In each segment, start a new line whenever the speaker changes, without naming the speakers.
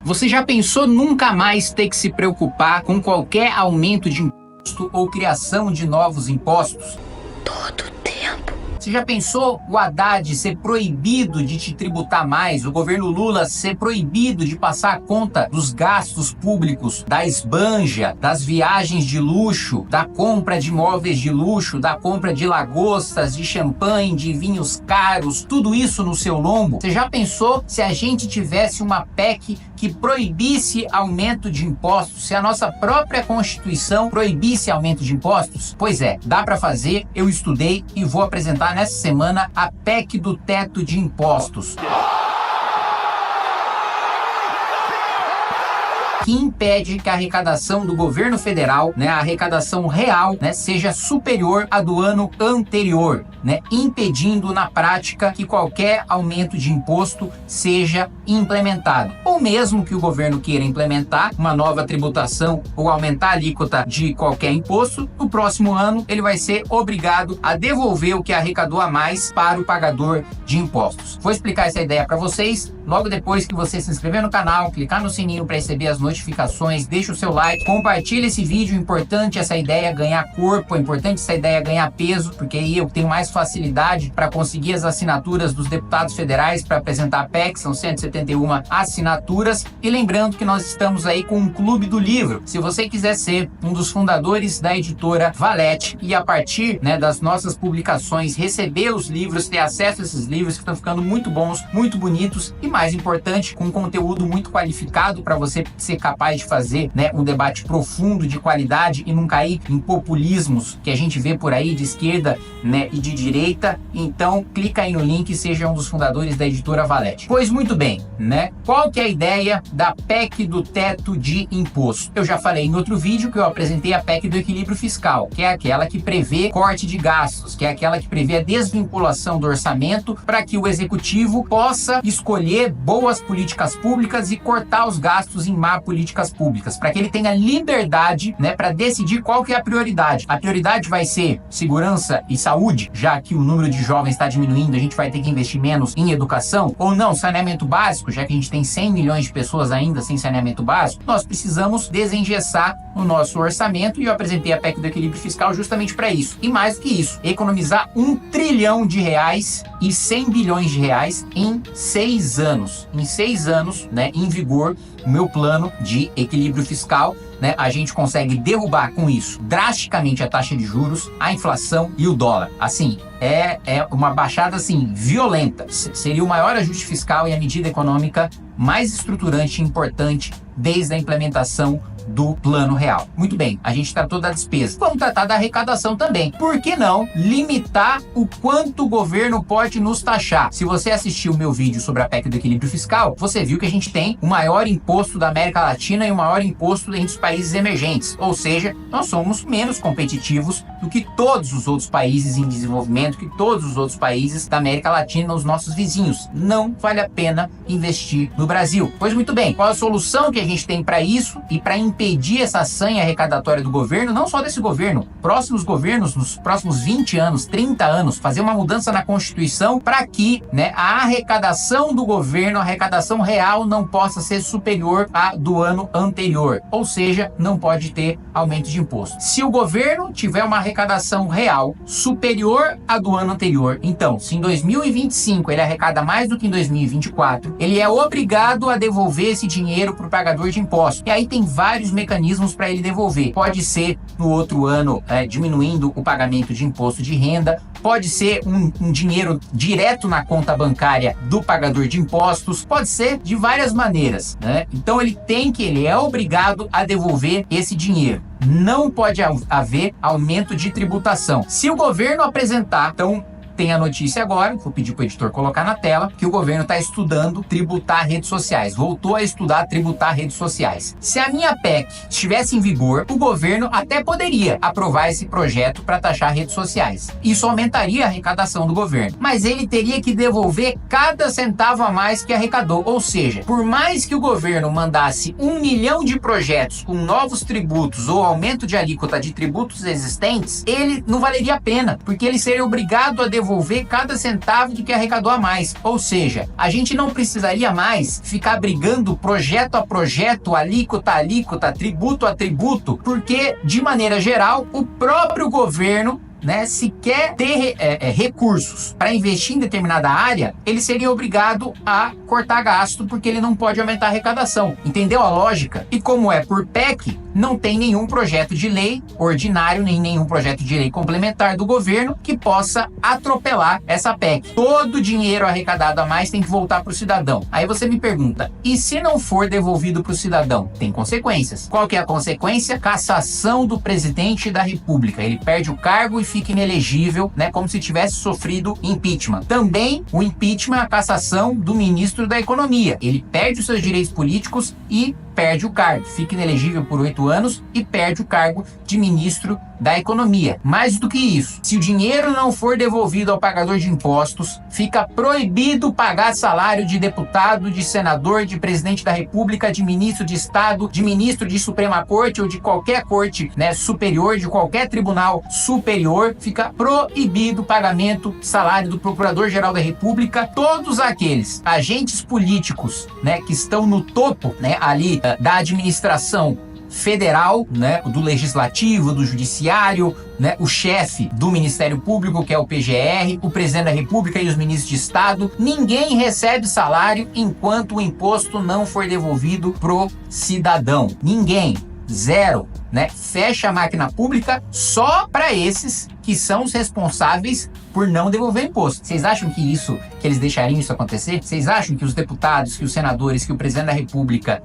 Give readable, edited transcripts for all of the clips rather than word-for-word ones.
Você já pensou nunca mais ter que se preocupar com qualquer aumento de imposto ou criação de novos impostos?
Todo tempo.
Você já pensou o Haddad ser proibido de te tributar mais, o governo Lula ser proibido de passar a conta dos gastos públicos, da esbanja, das viagens de luxo, da compra de móveis de luxo, da compra de lagostas, de champanhe, de vinhos caros, tudo isso no seu lombo? Você já pensou se a gente tivesse uma PEC que proibisse aumento de impostos, se a nossa própria Constituição proibisse aumento de impostos? Pois é, dá para fazer, eu estudei e vou apresentar nessa semana a PEC do teto de impostos, que impede que a arrecadação do governo federal, a arrecadação real, seja superior à do ano anterior, impedindo na prática que qualquer aumento de imposto seja implementado. Ou mesmo que o governo queira implementar uma nova tributação ou aumentar a alíquota de qualquer imposto, no próximo ano ele vai ser obrigado a devolver o que arrecadou a mais para o pagador de impostos. Vou explicar essa ideia para vocês logo depois que você se inscrever no canal, clicar no sininho para receber as notificações, deixa o seu like, compartilha esse vídeo. É importante essa ideia ganhar corpo, é importante essa ideia ganhar peso, porque aí eu tenho mais facilidade para conseguir as assinaturas dos deputados federais para apresentar a PEC, são 171 assinaturas. E lembrando que nós estamos aí com um clube do livro. Se você quiser ser um dos fundadores da editora Valete e a partir das nossas publicações receber os livros, ter acesso a esses livros que estão ficando muito bons, muito bonitos e, mais importante, com conteúdo muito qualificado para você ser capaz de fazer um debate profundo, de qualidade e não cair em populismos que a gente vê por aí de esquerda e de direita. Então clica aí no link e seja um dos fundadores da editora Valete. Pois muito bem, qual que é a ideia da PEC do teto de imposto? Eu já falei em outro vídeo que eu apresentei a PEC do equilíbrio fiscal, que é aquela que prevê corte de gastos, que é aquela que prevê a desvinculação do orçamento para que o executivo possa escolher boas políticas públicas e cortar os gastos em má políticas públicas, para que ele tenha liberdade para decidir qual que é a prioridade. A prioridade vai ser segurança e saúde, já que o número de jovens está diminuindo, a gente vai ter que investir menos em educação, ou não, saneamento básico, já que a gente tem 100 milhões de pessoas ainda sem saneamento básico, nós precisamos desengessar o nosso orçamento e eu apresentei a PEC do equilíbrio fiscal justamente para isso. E mais do que isso, economizar R$1 trilhão e 100 bilhões de reais em 6 anos. Em 6 anos, em vigor, o meu plano de equilíbrio fiscal, a gente consegue derrubar com isso drasticamente a taxa de juros, a inflação e o dólar. Assim, é uma baixada violenta. Seria o maior ajuste fiscal e a medida econômica mais estruturante e importante desde a implementação do Plano Real. Muito bem, a gente tratou da despesa. Vamos tratar da arrecadação também. Por que não limitar o quanto o governo pode nos taxar? Se você assistiu o meu vídeo sobre a PEC do equilíbrio fiscal, você viu que a gente tem o maior imposto da América Latina e o maior imposto entre os países emergentes. Ou seja, nós somos menos competitivos do que todos os outros países em desenvolvimento, que todos os outros países da América Latina, os nossos vizinhos. Não vale a pena investir no Brasil. Pois muito bem, qual a solução que a gente tem para isso e para impedir essa sanha arrecadatória do governo, não só desse governo, próximos governos, nos próximos 20 anos, 30 anos, fazer uma mudança na Constituição para que a arrecadação do governo, a arrecadação real, não possa ser superior à do ano anterior. Ou seja, não pode ter aumento de imposto. Se o governo tiver uma arrecadação real superior à do ano anterior, então, se em 2025 ele arrecada mais do que em 2024, ele é obrigado a devolver esse dinheiro para o pagador de impostos. E aí tem vários mecanismos para ele devolver. Pode ser no outro ano diminuindo o pagamento de imposto de renda, pode ser um dinheiro direto na conta bancária do pagador de impostos, pode ser de várias maneiras, Então ele é obrigado a devolver esse dinheiro. Não pode haver aumento de tributação. Se o governo apresentar, então tem a notícia agora, vou pedir para o editor colocar na tela, que o governo está estudando tributar redes sociais. Voltou a estudar tributar redes sociais. Se a minha PEC estivesse em vigor, o governo até poderia aprovar esse projeto para taxar redes sociais. Isso aumentaria a arrecadação do governo. Mas ele teria que devolver cada centavo a mais que arrecadou. Ou seja, por mais que o governo mandasse 1 milhão de projetos com novos tributos ou aumento de alíquota de tributos existentes, ele não valeria a pena, porque ele seria obrigado a devolver devolver cada centavo do que arrecadou a mais. Ou seja, a gente não precisaria mais ficar brigando projeto a projeto, alíquota a alíquota, tributo a tributo, porque, de maneira geral, o próprio governo, se quer ter recursos para investir em determinada área, ele seria obrigado a cortar gasto, porque ele não pode aumentar a arrecadação. Entendeu a lógica? E como é por PEC, não tem nenhum projeto de lei ordinário, nem nenhum projeto de lei complementar do governo que possa atropelar essa PEC. Todo o dinheiro arrecadado a mais tem que voltar para o cidadão. Aí você me pergunta, e se não for devolvido para o cidadão? Tem consequências. Qual que é a consequência? Cassação do presidente da República. Ele perde o cargo e fica inelegível, como se tivesse sofrido impeachment. Também o impeachment é a cassação do ministro da Economia. Ele perde os seus direitos políticos e perde o cargo, fica inelegível por 8 anos e perde o cargo de ministro da Economia. Mais do que isso, se o dinheiro não for devolvido ao pagador de impostos, fica proibido pagar salário de deputado, de senador, de presidente da República, de ministro de Estado, de ministro de Suprema Corte ou de qualquer corte superior, de qualquer tribunal superior, fica proibido o pagamento salário do Procurador-Geral da República. Todos aqueles agentes políticos que estão no topo ali da administração federal, do legislativo, do judiciário, o chefe do Ministério Público, que é o PGR, o presidente da República e os ministros de Estado, ninguém recebe salário enquanto o imposto não for devolvido pro cidadão. Ninguém. Zero. Fecha a máquina pública só para esses que são os responsáveis por não devolver imposto. Vocês acham que eles deixariam isso acontecer? Vocês acham que os deputados, que os senadores, que o presidente da República,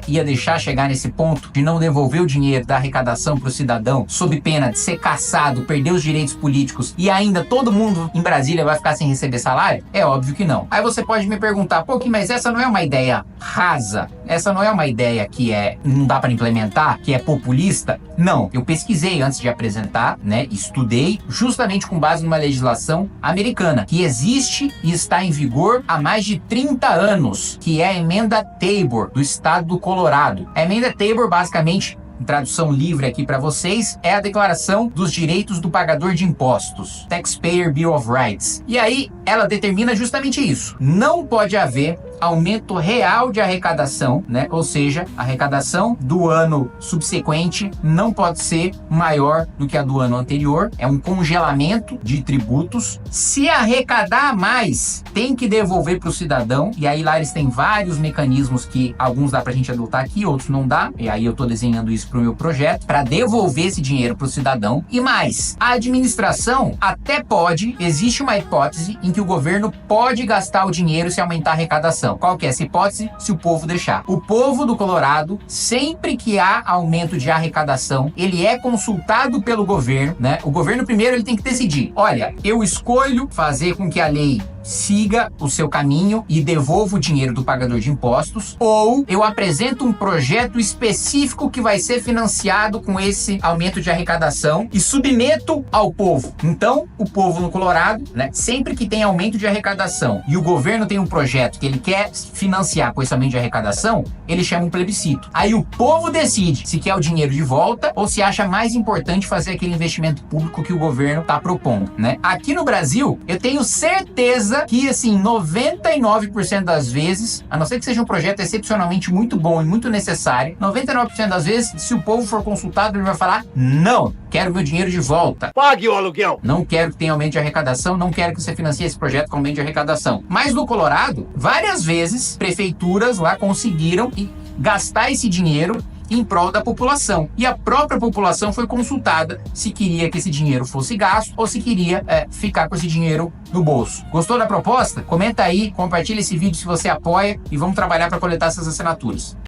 ia deixar chegar nesse ponto de não devolver o dinheiro da arrecadação para o cidadão, sob pena de ser cassado, perder os direitos políticos e ainda todo mundo em Brasília vai ficar sem receber salário? É óbvio que não. Aí você pode me perguntar, mas essa não é uma ideia rasa? Essa não é uma ideia que não dá para implementar, que é populista? Não. Eu pesquisei antes de apresentar, estudei justamente com base numa legislação americana, que existe e está em vigor há mais de 30 anos, que é a Emenda Tabor, do estado do Colorado. A Emenda Tabor, basicamente, em tradução livre aqui para vocês, é a Declaração dos Direitos do Pagador de Impostos, Taxpayer Bill of Rights. E aí, ela determina justamente isso. Não pode haver aumento real de arrecadação, ou seja, a arrecadação do ano subsequente não pode ser maior do que a do ano anterior, é um congelamento de tributos. Se arrecadar mais, tem que devolver para o cidadão, e aí lá eles têm vários mecanismos que alguns dá para a gente adotar aqui, outros não dá, e aí eu estou desenhando isso para o meu projeto, para devolver esse dinheiro para o cidadão. E mais, a administração até pode, existe uma hipótese em que o governo pode gastar o dinheiro se aumentar a arrecadação. Qual que é essa hipótese? Se o povo deixar. O povo do Colorado, sempre que há aumento de arrecadação, ele é consultado pelo governo, O governo primeiro ele tem que decidir, olha, eu escolho fazer com que a lei siga o seu caminho e devolva o dinheiro do pagador de impostos, ou eu apresento um projeto específico que vai ser financiado com esse aumento de arrecadação e submeto ao povo. Então, o povo no Colorado, sempre que tem aumento de arrecadação e o governo tem um projeto que ele quer financiar com esse aumento de arrecadação, ele chama um plebiscito. Aí o povo decide se quer o dinheiro de volta ou se acha mais importante fazer aquele investimento público que o governo está propondo, Aqui no Brasil, eu tenho certeza que, assim, 99% das vezes, a não ser que seja um projeto excepcionalmente muito bom e muito necessário, 99% das vezes, se o povo for consultado, ele vai falar, não, quero meu dinheiro de volta.
Pague o aluguel.
Não quero que tenha aumento de arrecadação, não quero que você financie esse projeto com aumento de arrecadação. Mas no Colorado, várias vezes, prefeituras lá conseguiram gastar esse dinheiro em prol da população. E a própria população foi consultada se queria que esse dinheiro fosse gasto ou se queria ficar com esse dinheiro no bolso. Gostou da proposta? Comenta aí, compartilha esse vídeo se você apoia e vamos trabalhar para coletar essas assinaturas.